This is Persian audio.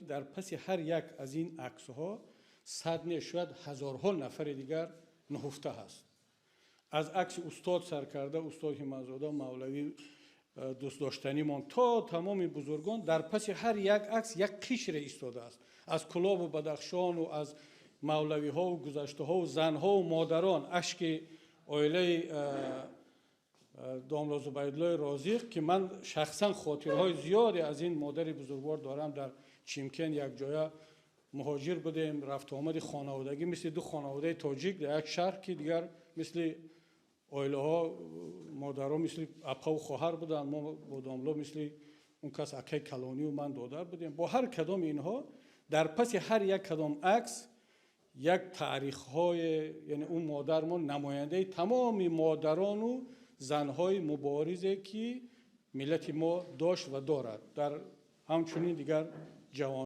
در پس هر یک از این عکس‌ها صد نه شاید هزارها نفر دیگر نهفته هست. از عکس استاد سرکرده، استاد همت‌زاده، مولوی دوست داشتنیمان تا تمام بزرگان، در پس هر یک عکس یک قشر ایستاده است. از کلاب و بدخشان و از مولوی ها و گذشته ها و زن ها و مادران، اشک عائله داملا زبیدالله رازق که من شخصا خاطرهای زیادی از این مادر بزرگوار دارم. در چیمکن یک جای مهاجر بودیم، رفت آمد خانوادگی مثل دو خانواده تاجیک در یک شهر که دیگر مثل عائله ها مادرها مثل اپا و خواهر بودن. ما با داملا مثل اون کس اکه کلانی و من دادر بودیم. با هر کدام اینها در پس هر یک کدام عکس یک تاریخ های، یعنی اون مادر ما نماینده تمام مادران و زنهای مبارزه که ملت ما داشت و دارد. در همچنین دیگر جوان